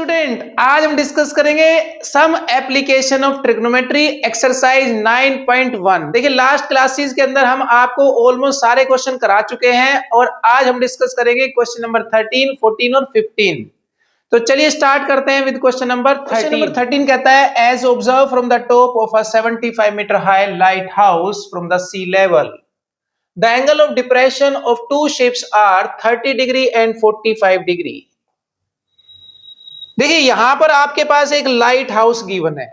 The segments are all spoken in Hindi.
स्टूडेंट, आज हम डिस्कस करेंगे some application of trigonometry exercise 9.1। देखिए लास्ट क्लासेस के अंदर हम आपको ऑलमोस्ट सारे क्वेश्चन करा चुके हैं और आज हम डिस्कस करेंगे क्वेश्चन नंबर 13, 14 और 15। तो चलिए स्टार्ट करते हैं विद क्वेश्चन नंबर 13। नंबर 13 कहता है as observe from the top of a 75 metre high light house from the sea level the angle of depression of two ships are 30 degree and 45 degree. देखिए यहां पर आपके पास एक लाइट हाउस गिवन है।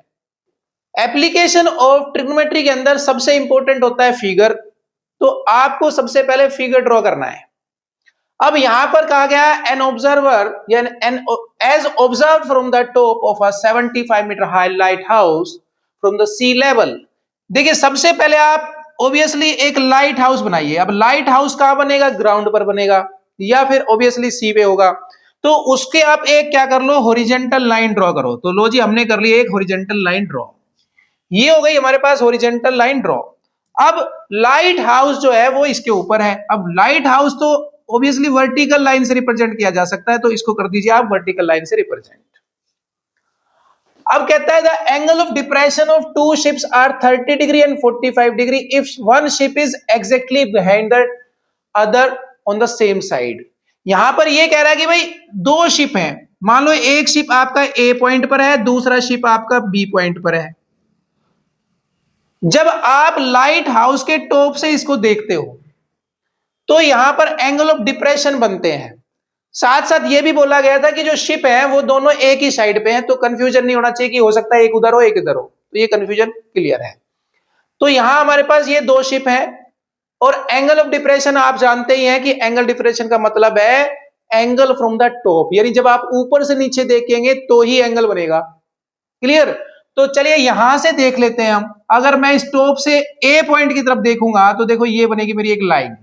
एप्लीकेशन ऑफ ट्रिग्नोमेट्री के अंदर सबसे इंपॉर्टेंट होता है फिगर, तो आपको सबसे पहले फिगर ड्रॉ करना है। अब यहां पर कहा गया an observer as observe from the top of a 75 metre high light house from the sea level. देखिए सबसे पहले आप ऑब्वियसली एक लाइट हाउस बनाइए। अब लाइट हाउस कहां बनेगा? ग्राउंड पर बनेगा या फिर ऑब्वियसली सी पे होगा। तो उसके आप एक क्या कर लो, हॉरिजॉन्टल लाइन ड्रॉ करो। तो लो जी हमने कर ली एक हॉरिजॉन्टल लाइन ड्रॉ। ये हो गई हमारे पास हॉरिजॉन्टल लाइन ड्रॉ। अब लाइट हाउस जो है वो इसके ऊपर है। अब लाइट हाउस तो ऑब्वियसली वर्टिकल लाइन से रिप्रेजेंट किया जा सकता है, तो इसको कर दीजिए आप वर्टिकल लाइन से रिप्रेजेंट। अब कहता है the angle of depression of two ships are 30 degree and 45 degree if one ship is exactly behind the other on the same side. यहां पर ये कह रहा है कि भाई दो शिप हैं, मान लो एक शिप आपका ए पॉइंट पर है, दूसरा शिप आपका बी पॉइंट पर है। जब आप लाइट हाउस के टॉप से इसको देखते हो तो यहां पर एंगल ऑफ डिप्रेशन बनते हैं। साथ साथ ये भी बोला गया था कि जो शिप है वो दोनों एक ही साइड पे हैं, तो कंफ्यूजन नहीं होना चाहिए कि हो सकता है एक उधर हो एक इधर हो। तो ये कंफ्यूजन क्लियर है। तो यहां हमारे पास ये दो शिप है और एंगल ऑफ डिप्रेशन आप जानते ही हैं कि एंगल डिप्रेशन का मतलब है एंगल फ्रॉम द टॉप, यानी जब आप ऊपर से नीचे देखेंगे तो ही एंगल बनेगा। क्लियर? तो चलिए यहां से देख लेते हैं हम। अगर मैं इस टॉप से ए पॉइंट की तरफ देखूंगा तो देखो ये बनेगी मेरी एक लाइन,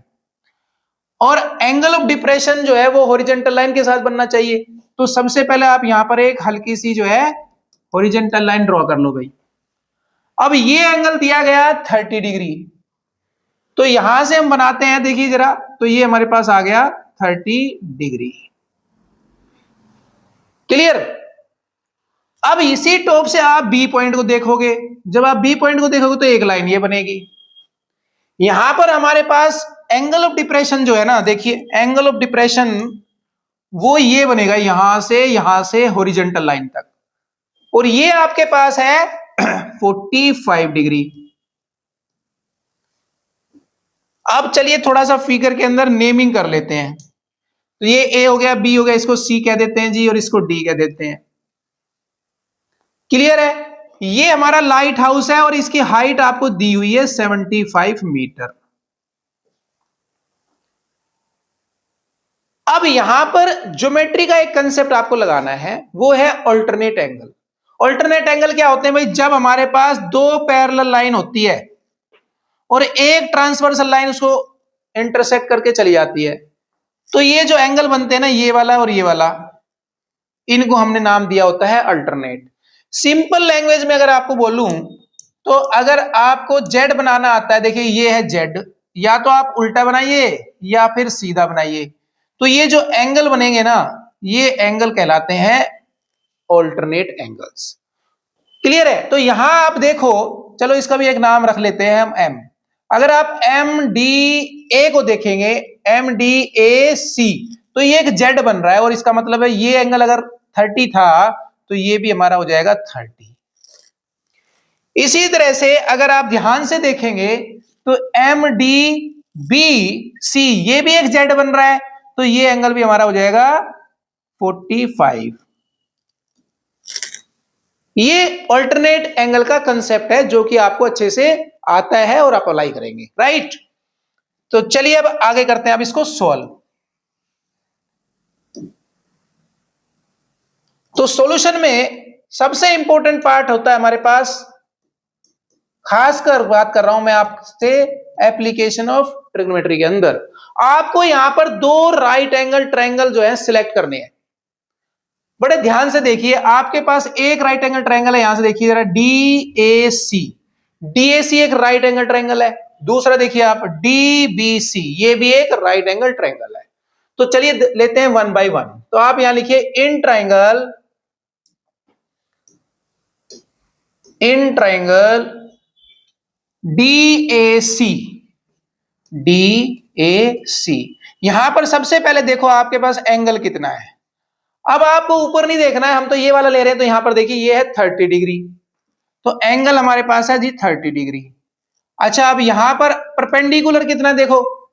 और एंगल ऑफ डिप्रेशन जो है वो हॉरिजॉन्टल लाइन के साथ बनना चाहिए। तो सबसे पहले आप यहां पर एक हल्की सी जो है हॉरिजॉन्टल लाइन ड्रॉ कर लो भाई। अब ये एंगल दिया गया 30 डिग्री, तो यहां से हम बनाते हैं, देखिए जरा, तो ये हमारे पास आ गया 30 डिग्री। क्लियर? अब इसी टॉप से आप बी पॉइंट को देखोगे, जब आप बी पॉइंट को देखोगे तो एक लाइन ये बनेगी। यहां पर हमारे पास एंगल ऑफ डिप्रेशन जो है ना, देखिए एंगल ऑफ डिप्रेशन वो ये बनेगा यहां से हॉरिजॉन्टल लाइन तक, और ये आपके पास है 45 डिग्री। अब चलिए थोड़ा सा फिगर के अंदर नेमिंग कर लेते हैं। तो ये ए हो गया, बी हो गया, इसको सी कह देते हैं जी, और इसको डी कह देते हैं। क्लियर है? ये हमारा लाइट हाउस है और इसकी हाइट आपको दी हुई है 75 मीटर। अब यहां पर ज्योमेट्री का एक कंसेप्ट आपको लगाना है, वो है अल्टरनेट एंगल। अल्टरनेट एंगल क्या होते हैं भाई? जब हमारे पास दो पैरेलल लाइन होती है और एक ट्रांसवर्सल लाइन उसको इंटरसेक्ट करके चली जाती है, तो ये जो एंगल बनते हैं ना, ये वाला और ये वाला, इनको हमने नाम दिया होता है अल्टरनेट। सिंपल लैंग्वेज में अगर आपको बोलूं तो अगर आपको जेड बनाना आता है, देखिए ये है जेड, या तो आप उल्टा बनाइए या फिर सीधा बनाइए, तो ये जो एंगल बनेंगे ना, ये एंगल कहलाते हैं अल्टरनेट एंगल्स। क्लियर है? तो यहां आप देखो, चलो इसका भी एक नाम रख लेते हैं हम एम। अगर आप एम डी ए को देखेंगे, एम डी ए सी, तो ये एक जेड बन रहा है, और इसका मतलब है ये एंगल अगर 30 था तो ये भी हमारा हो जाएगा 30। इसी तरह से अगर आप ध्यान से देखेंगे तो एम डी बी सी, ये भी एक जेड बन रहा है, तो ये एंगल भी हमारा हो जाएगा 45। ये अल्टरनेट एंगल का कंसेप्ट है जो कि आपको अच्छे से आता है और आप अप्लाई करेंगे, राइट? तो चलिए अब आगे करते हैं, अब इसको सॉल्व। तो सॉल्यूशन में सबसे इंपॉर्टेंट पार्ट होता है हमारे पास, खासकर बात कर रहा हूं मैं आपसे एप्लीकेशन ऑफ ट्रिग्नोमेट्री के अंदर, आपको यहां पर दो राइट एंगल ट्रायंगल जो है सिलेक्ट करने हैं। बड़े ध्यान से देखिए, आपके पास एक राइट एंगल ट्रायंगल है, यहां से देखिए जरा, D A C. D A सी एक राइट एंगल ट्रायंगल है। दूसरा देखिए आप डी बी सी, ये भी एक राइट एंगल ट्रायंगल है। तो चलिए लेते हैं वन बाय वन। तो आप यहां लिखिए in triangle in triangle DAC, DAC, यहां पर सबसे पहले देखो आपके पास एंगल कितना है। अब आपको ऊपर नहीं देखना है, हम तो ये वाला ले रहे हैं, तो यहां पर देखिए ये है 30 डिग्री, तो एंगल हमारे पास है जी 30 डिग्री। अच्छा, अब यहां पर परपेंडिकुलर कितना देखो,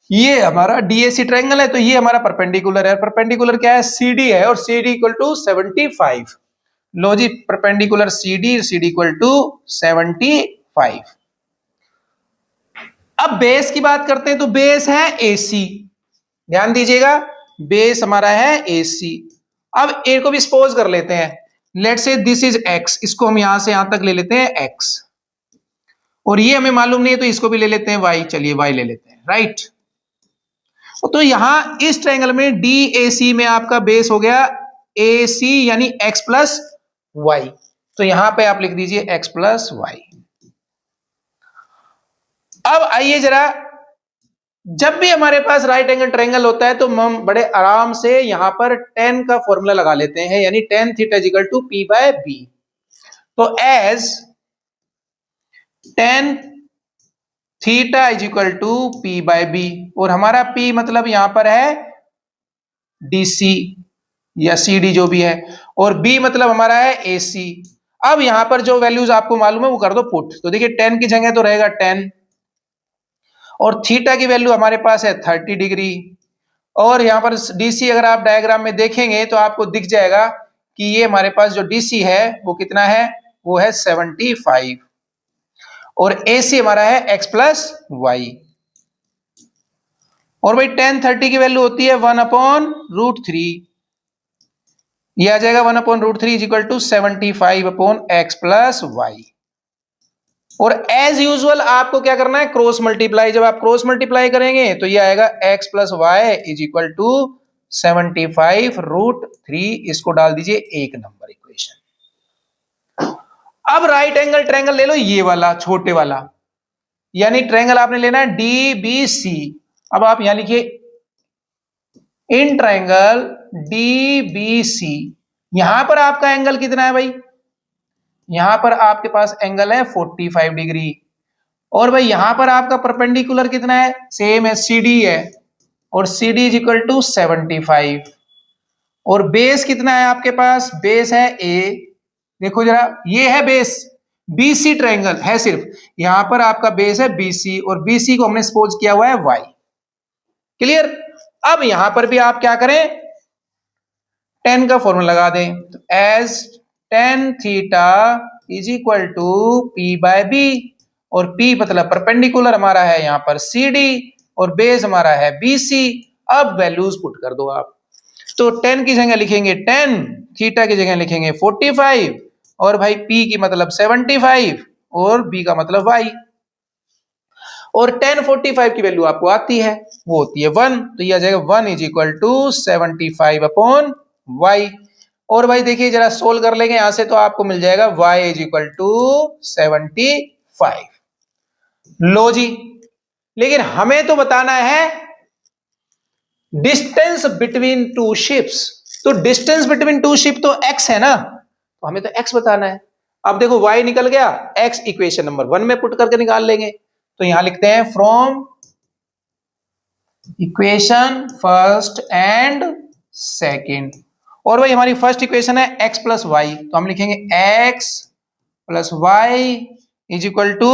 ये हमारा DAC ट्रायंगल है, तो ये हमारा परपेंडिकुलर है। परपेंडिकुलर क्या है? CD है, और CD इक्वल टू 75। लो जी, परपेंडिकुलर CD इक्वल टू 75। अब बेस की बात करते हैं, तो बेस है AC, ध्यान दीजिएगा, बेस हमारा है AC। अब ए को भी सपोज कर लेते हैं, let's say this is X, इसको हम यहां से यहां तक ले लेते हैं X, और ये हमें मालूम नहीं है तो इसको भी ले लेते हैं Y, चलिए Y ले लेते हैं, राइट। तो यहां इस ट्रायंगल में DAC में आपका बेस हो गया AC, यानी X प्लस Y, तो यहां पे आप लिख दीजिए X प्लस Y। अब आइए जरा, जब भी हमारे पास राइट एंगल ट्रायंगल होता है तो हम बड़े आराम से यहां पर tan का फॉर्मूला लगा लेते हैं, यानी tan theta equal to P by B। तो as tan theta is equal to P by B, और हमारा P मतलब यहां पर है DC या CD जो भी है, और B मतलब हमारा है AC। अब यहां पर जो वैल्यूज आपको मालूम है वो कर दो पुट, तो देखिए tan की जगह तो रहेगा 10, और थीटा की वैल्यू हमारे पास है 30 डिग्री, और यहां पर DC अगर आप डायग्राम में देखेंगे तो आपको दिख जाएगा कि ये हमारे पास जो DC है वो कितना है, वो है 75, और AC हमारा है X प्लस Y। और भाई tan 30 की वैल्यू होती है 1/√3, ये आ जाएगा 1/√3 is equal to 75/X plus Y। और एज यूजुअल आपको क्या करना है, क्रॉस मल्टीप्लाई, जब आप क्रॉस मल्टीप्लाई करेंगे तो ये आएगा X plus Y is equal to 75√3, इसको डाल दीजिए एक नंबर इक्वेशन। अब राइट एंगल ट्रायंगल ले लो, ये वाला छोटे वाला, यानी ट्रायंगल आपने लेना है DBC। अब आप यहां लिखिए इन ट्रायंगल DBC, यहां पर आपका एंगल कितना है भाई, यहां पर आपके पास एंगल है 45 डिग्री, और भाई यहां पर आपका परपेंडिकुलर कितना है, सेम है CD है, और CD इज इक्वल टू 75, और बेस कितना है आपके पास, बेस है A, देखो जरा ये है बेस, BC ट्रायंगल है सिर्फ, यहां पर आपका बेस है BC, और BC को हमने सपोज किया हुआ है Y, क्लियर। अब यहां पर भी आप क्या करें, tan का फॉर्मूला लगा दें, तो as tan theta is equal to P by B, और P मतलब परपेंडिकुलर हमारा है यहां पर CD, और बेस हमारा है BC। अब वैल्यूज पुट कर दो आप, तो tan की जगह लिखेंगे 10, थीटा की जगह लिखेंगे 45, और भाई P की मतलब 75, और B का मतलब Y, और tan 45 की वैल्यू आपको आती है, वो होती है 1, तो ये आ जाएगा 1 इज इक्वल टू 75/Y। और भाई देखिए जरा सोल्व कर लेंगे यहां से, तो आपको मिल जाएगा Y इज इक्वल टू 75। लो जी, लेकिन हमें तो बताना है डिस्टेंस बिटवीन टू शिप्स, तो डिस्टेंस बिटवीन टू शिप तो x है ना, तो हमें तो x बताना है। अब देखो y निकल गया, x इक्वेशन नंबर 1 में पुट करके निकाल लेंगे, तो यहां लिखते हैं from equation first and second, और भाई हमारी फर्स्ट इक्वेशन है x प्लस वाई, तो हम लिखेंगे x plus Y is equal to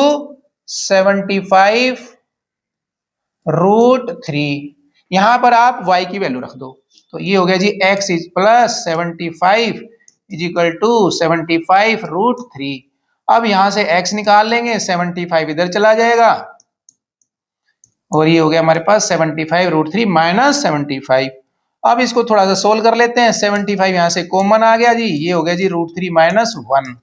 75√3, यहां पर आप y की वैल्यू रख दो, तो ये हो गया जी x is plus 75 is equal to 75√3। अब यहां से x निकाल लेंगे, 75 इधर चला जाएगा, और ये हो गया हमारे पास 75√3 माइनस 75। अब इसको थोड़ा सा सोल्व कर लेते हैं, 75 यहां से कॉमन आ गया जी, ये हो गया जी √3 माइनस 1।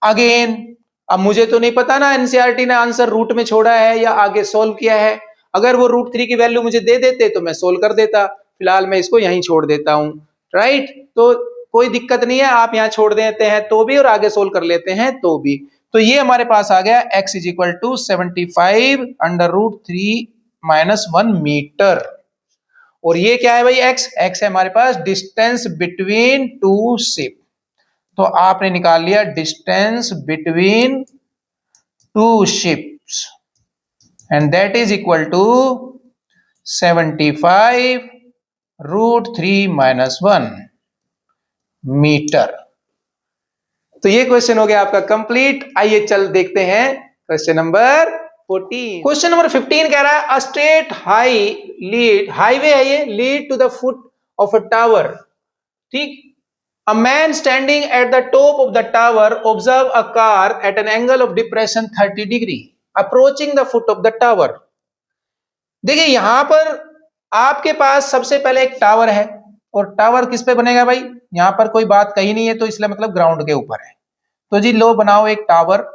अगेन अब मुझे तो नहीं पता ना एनसीईआरटी ने आंसर रूट में छोड़ा है या आगे सोल्व किया है, अगर वो √3 की वैल्यू मुझे दे देते तो मैं सोल्व कर देता, फिलहाल मैं इसको यहीं छोड़ देता हूं, राइट। तो कोई दिक्कत नहीं है, आप यहां छोड़ देते हैं तो भी और आगे सोल्व कर लेते हैं तो भी। तो ये हमारे पास आ गया x is equal to 75√3 minus 1 metre, और ये क्या है भाई x है हमारे पास डिस्टेंस बिटवीन टू शिप, तो आपने निकाल लिया distance between two ships and that is equal to 75√3 - 1 metre. तो ये क्वेश्चन हो गया आपका कंप्लीट। आइए चल देखते हैं क्वेश्चन नंबर 14। क्वेश्चन नंबर 15 कह रहा है अ स्ट्रेट हाईवे है ये, lead to the foot of a tower. ठीक, a man standing at the top of the tower observe a car at an angle of depression 30 degree approaching the foot of the tower. देखिए यहां पर आपके पास सबसे पहले एक टावर है, और टावर किस पे बनेगा भाई, यहां पर कोई बात कही नहीं है तो इसलिए मतलब ग्राउंड के ऊपर है। तो जी लो बनाओ एक टावर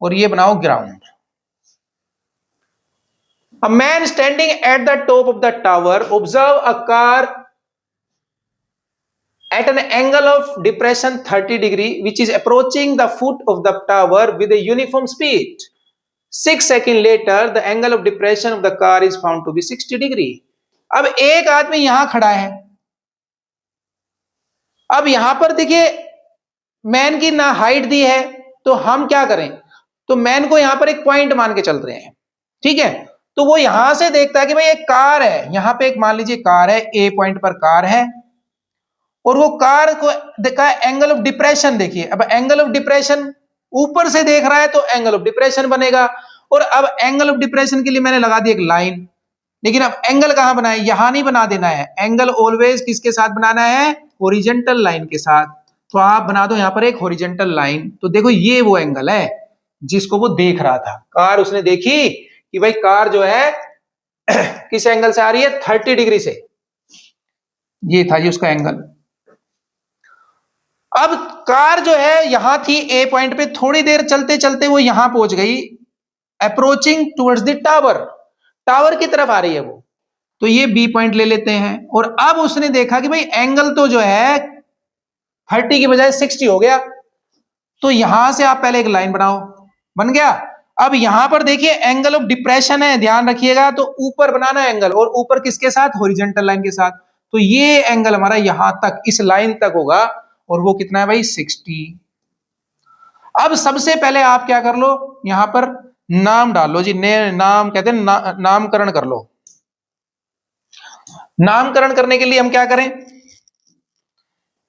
और ये बनाओ ground. A man standing at the top of the tower observe a car at an angle of depression 30 degree which is approaching the foot of the tower with a uniform speed. 6 seconds later the angle of depression of the car is found to be 60 degree. अब एक आदमी यहां खड़ा है, अब यहां पर देखिए मैन की ना हाइट दी है, तो हम क्या करें, तो मैन को यहां पर एक पॉइंट मान के चल रहे हैं। ठीक है, तो वो यहां से देखता है कि भाई एक कार है, यहां पे एक मान लीजिए कार है, ए पॉइंट पर कार है, और वो कार को देखा एंगल ऑफ डिप्रेशन। देखिए अब एंगल ऑफ डिप्रेशन ऊपर से देख रहा है तो एंगल ऑफ डिप्रेशन बनेगा, और अब एंगल ऑफ डिप्रेशन के लिए मैंने लगा दी एक लाइन। लेकिन अब एंगल कहां बनाए, यहां नहीं बना देना है, एंगल ऑलवेज किसके साथ बनाना है, हॉरिजॉन्टल लाइन के साथ। तो आप बना दो यहां पर एक हॉरिजॉन्टल लाइन। तो देखो ये वो एंगल है जिसको वो देख रहा था, कार उसने देखी कि भाई कार जो है किस एंगल से आ रही है, 30 डिग्री से। ये था जी उसका एंगल। अब कार जो है यहां थी ए पॉइंट पे, थोड़ी देर चलते चलते वो यहां पहुंच गई, approaching towards the tower, tower की तरफ आ रही है वो। तो ये बी पॉइंट ले लेते हैं, और अब उसने देखा कि भाई एंगल तो जो है 30 की बजाय 60 हो गया। तो यहां से आप पहले एक लाइन बनाओ, बन गया। अब यहां पर देखिए एंगल ऑफ डिप्रेशन है, ध्यान रखिएगा, तो ऊपर बनाना एंगल, और ऊपर किसके साथ, हॉरिजॉन्टल लाइन के साथ। तो ये एंगल हमारा यहां तक इस लाइन तक होगा, और वो कितना है भाई 60। अब सबसे पहले आप क्या कर लो, यहां पर नाम डाल लो जी, नाम कहते हैं नामकरण कर लो। नामकरण करने के लिए हम क्या करें,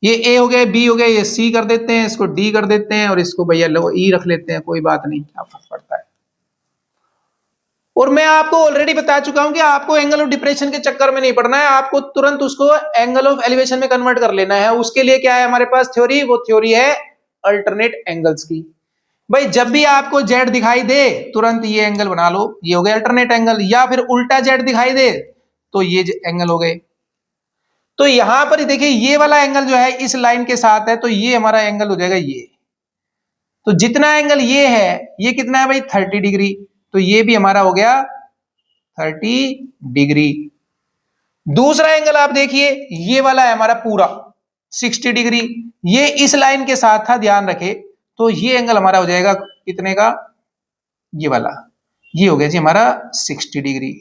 ये ए हो गया, बी हो गया, ये सी कर देते हैं, इसको डी कर देते हैं, और इसको भैया लो ई रख लेते हैं, कोई बात नहीं, क्या फर्क पड़ता है। और मैं आपको ऑलरेडी बता चुका हूं कि आपको एंगल ऑफ डिप्रेशन के चक्कर में नहीं पड़ना है, आपको तुरंत उसको एंगल ऑफ एलिवेशन में कन्वर्ट कर लेना है। उसके लिए क्या है हमारे पास थ्योरी, वो थ्योरी है अल्टरनेट एंगल्स की। भाई जब भी आपको जेड दिखाई दे तुरंत ये एंगल बना लो, ये हो गया अल्टरनेट एंगल, या फिर उल्टा जेड दिखाई दे तो ये एंगल हो गए। तो यहां पर देखिए ये वाला एंगल जो है इस लाइन के साथ है, तो ये हमारा एंगल हो जाएगा ये। तो जितना एंगल ये है, ये कितना है भाई 30 डिग्री, तो ये भी हमारा हो गया 30 डिग्री। दूसरा एंगल आप देखिए, ये वाला है हमारा पूरा 60 डिग्री, ये इस लाइन के साथ था, ध्यान रखे। तो ये एंगल हमारा हो जाएगा कितने का, ये वाला, ये हो गया जी हमारा 60 डिग्री।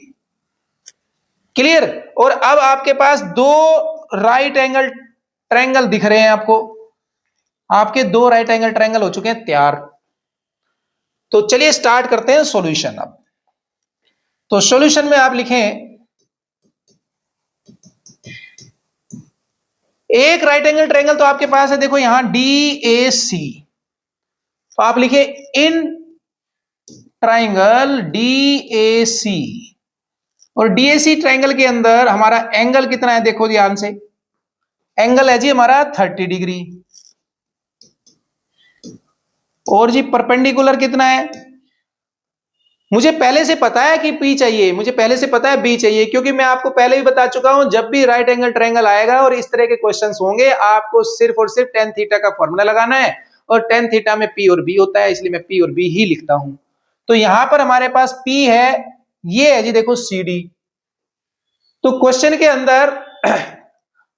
क्लियर। और अब आपके पास दो राइट एंगल ट्रायंगल दिख रहे हैं आपको, आपके दो राइट एंगल ट्रायंगल हो चुके हैं तैयार। तो चलिए स्टार्ट करते हैं सॉल्यूशन। अब तो सॉल्यूशन में आप लिखें, एक राइट एंगल ट्रायंगल तो आपके पास है, देखो यहां DAC, तो आप लिखे इन ट्रायंगल DAC, और DAC ट्रायंगल के अंदर हमारा एंगल कितना है, देखो ध्यान से, एंगल है जी हमारा 30 डिग्री, और जी परपेंडिकुलर कितना है, मुझे पहले से पता है कि P चाहिए, मुझे पहले से पता है B चाहिए, क्योंकि मैं आपको पहले ही बता चुका हूं जब भी राइट एंगल ट्रायंगल आएगा और इस तरह के क्वेश्चंस होंगे, आपको सिर्फ और सिर्फ tan थीटा का फॉर्मूला लगाना है, और tan थीटा में P और B होता है, इसलिए मैं P और B ही लिखता हूं। तो यहां पर हमारे पास P है, ये है जी देखो CD। तो क्वेश्चन के अंदर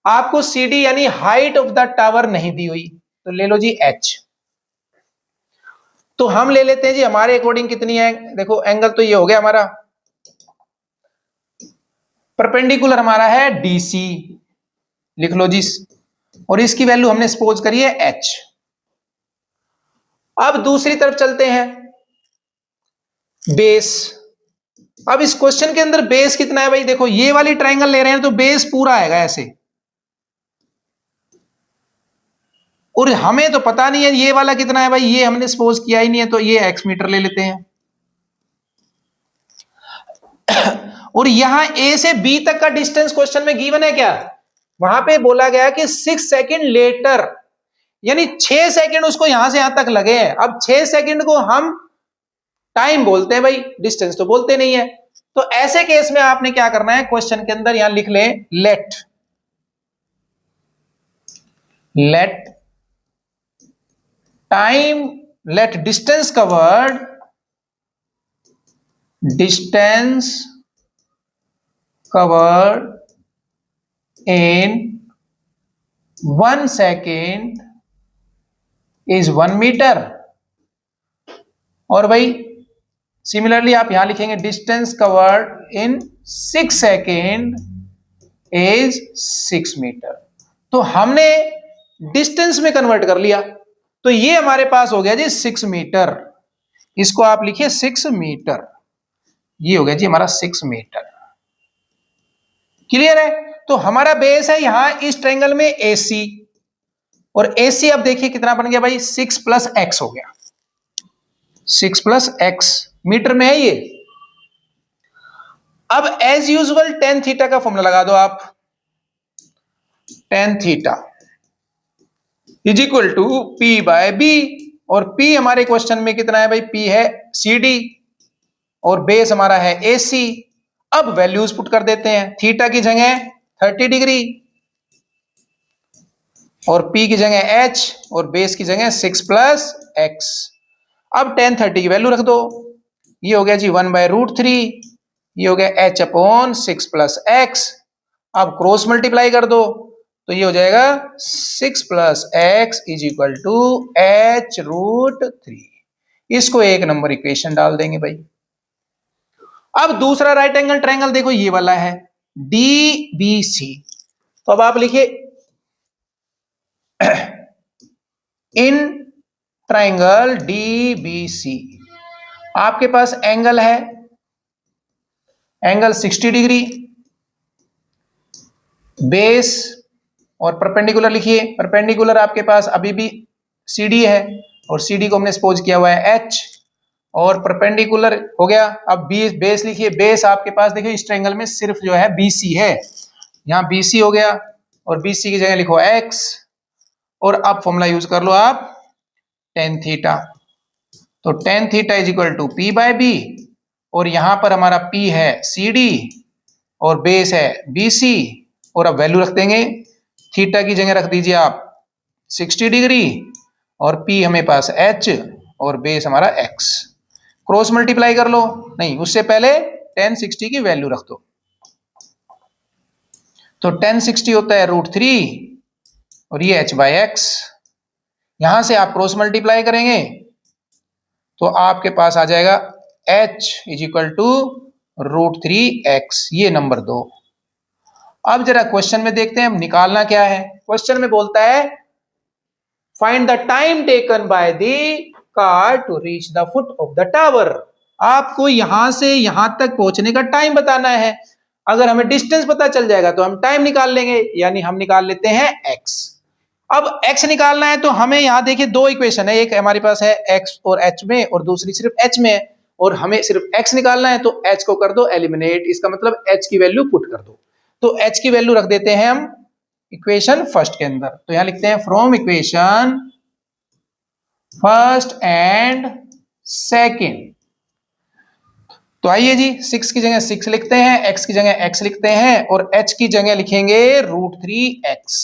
आपको CD यानी हाइट ऑफ द टावर नहीं दी हुई, तो ले लो जी H। तो हम ले लेते हैं जी हमारे अकॉर्डिंग कितनी है, देखो एंगल तो ये हो गया हमारा, परपेंडिकुलर हमारा है DC, लिख लो जी, और इसकी वैल्यू हमने सपोज करी है H। अब दूसरी तरफ चलते हैं, बेस। अब इस क्वेश्चन के अंदर बेस कितना है भाई, देखो ये वाली ट्रायंगल ले रहे हैं तो बेस पूरा आएगा ऐसे, और हमें तो पता नहीं है ये वाला कितना है भाई, ये हमने सपोज किया ही नहीं है, तो ये x मीटर ले लेते हैं। और यहां a से b तक का डिस्टेंस क्वेश्चन में गिवन है क्या, वहां पे बोला गया कि 6 सेकंड लेटर, यानी 6 सेकंड उसको यहां से यहां तक लगे हैं। अब 6 सेकंड को हम टाइम बोलते हैं भाई, डिस्टेंस तो बोलते नहीं है। तो ऐसे केस में आपने क्या करना है, क्वेश्चन के अंदर यहां लिख लें let time, let distance covered, in 1 second is 1 metre. और भाई सिमिलरली आप यहां लिखेंगे distance covered in 6 second is 6 metre. तो हमने डिस्टेंस में कन्वर्ट कर लिया, तो ये हमारे पास हो गया जी 6 मीटर। इसको आप लिखिए 6 मीटर, ये हो गया जी हमारा 6 मीटर। क्लियर है? तो हमारा बेस है यहां इस ट्रायंगल में AC, और AC अब देखिए कितना बन गया भाई, 6 प्लस एक्स हो गया, 6 प्लस एक्स मीटर में है ये। अब एज यूजुअल tan थीटा का फॉर्मूला लगा दो आप, tan theta is equal to P by B, और P हमारे क्वेश्चन में कितना है भाई, P है CD और बेस हमारा है AC। अब वैल्यूज पुट कर देते हैं, थीटा की जगह 30 डिग्री और P की जगह H और बेस की जगह 6 प्लस एक्स। अब tan 30 की वैल्यू रख दो, ये हो गया जी 1/√3, ये हो गया H अपॉन 6 प्लस एक्स। अब क्रॉस मल्टीप्लाई कर दो तो ये हो जाएगा 6 plus X is equal to H√3। इसको 1 नंबर इक्वेशन डाल देंगे भाई। अब दूसरा राइट एंगल ट्रायंगल देखो ये वाला है DBC, तो अब आप लिखिए इन ट्रायंगल DBC आपके पास एंगल है, एंगल 60 डिग्री, बेस और परपेंडिकुलर लिखिए, परपेंडिकुलर आपके पास अभी भी CD है और CD को हमने सपोज किया हुआ है H, और परपेंडिकुलर हो गया। अब बेस लिखिए, बेस आपके पास देखिए इस ट्रायंगल में सिर्फ जो है BC है, यहां BC हो गया और BC की जगह लिखो X, और अब फॉर्मूला यूज कर लो आप tan थीटा। तो tan theta is equal to P by B, और यहां पर हमारा P है CD और बेस है BC, और अब वैल्यू रख देंगे, थीटा की जगह रख दीजिए आप 60 डिग्री और P हमें पास H और बेस हमारा X। क्रॉस मल्टीप्लाई कर लो, नहीं उससे पहले tan 60 की वैल्यू रख दो, तो tan 60 होता है √3 और ये H बाय एक्स। यहां से आप क्रॉस मल्टीप्लाई करेंगे तो आपके पास आ जाएगा H is equal to √3x, ये नंबर 2। अब जरा क्वेश्चन में देखते हैं हम निकालना क्या है। क्वेश्चन में बोलता है find the time taken by the car to reach the foot of the tower. आपको यहां से यहां तक पहुंचने का टाइम बताना है। अगर हमें डिस्टेंस पता चल जाएगा तो हम टाइम निकाल लेंगे, यानी हम निकाल लेते हैं x। अब x निकालना है तो हमें यहां देखिए 2 इक्वेशन है, एक हमारे पास है x और h में और दूसरी सिर्फ h में है, और हमें सिर्फ x निकालना है तो h को कर दो एलिमिनेट, इसका मतलब h की वैल्यू पुट कर दो। तो h की वैल्यू रख देते हैं हम इक्वेशन फर्स्ट के अंदर, तो यहां लिखते हैं from equation first and second. तो आइए जी 6 की जगह 6 लिखते हैं, x की जगह x लिखते हैं और h की जगह लिखेंगे √3x,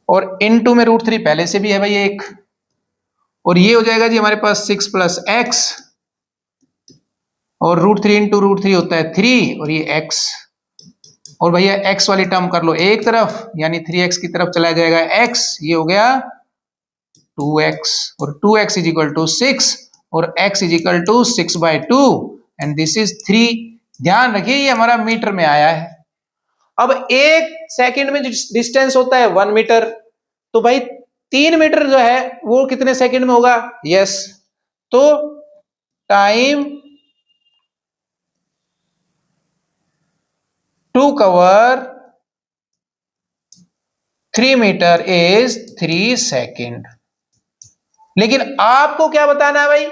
और इनटू में √3 पहले से भी है भाई एक, और ये हो जाएगा जी हमारे पास 6 प्लस एक्स, और √3 इंटू √3 होता है 3 और ये x, और भैया x वाली टर्म कर लो एक तरफ, यानी 3x की तरफ चला जाएगा x, ये हो गया 2x, और 2x इज इक्वल टू 6 और x is equal to 6/2 and this is 3। ध्यान रखिए ये हमारा मीटर में आया है। अब 1 सेकंड में डिस्टेंस होता है 1 मीटर, तो भाई 3 मीटर जो है वो कितने सेकंड में होगा? यस, तो time to cover 3 metre is 3 second. लेकिन आपको क्या बताना है भाई?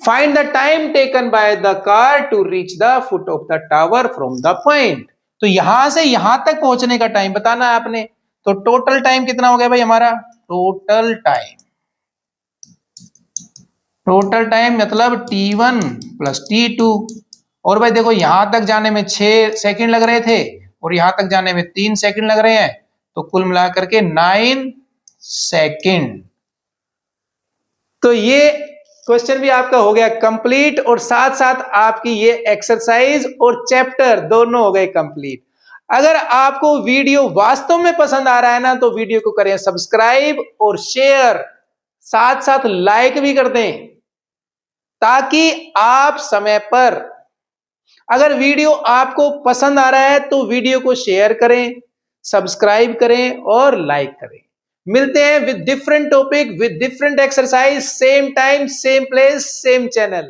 Find the time taken by the car to reach the foot of the tower from the point. तो यहां से यहां तक पहुंचने का टाइम बताना है आपने। तो टोटल टाइम कितना हो गया भाई हमारा? टोटल टाइम मतलब T1 प्लस T2। और भाई देखो यहां तक जाने में 6 सेकंड लग रहे थे और यहां तक जाने में 3 सेकंड लग रहे हैं, तो कुल मिलाकर के 9 सेकंड। तो ये क्वेश्चन भी आपका हो गया कंप्लीट और साथ साथ आपकी ये एक्सरसाइज और चैप्टर दोनों हो गए कंप्लीट। अगर आपको वीडियो वास्तव में पसंद आ रहा है ना, तो वीडियो को करें सब्सक्राइब और शेयर, साथ साथ लाइक भी कर दें, ताकि आप समय पर, अगर वीडियो आपको पसंद आ रहा है तो वीडियो को शेयर करें, सब्सक्राइब करें और लाइक करें। मिलते हैं with different topic, with different exercise, same time, same place, same channel.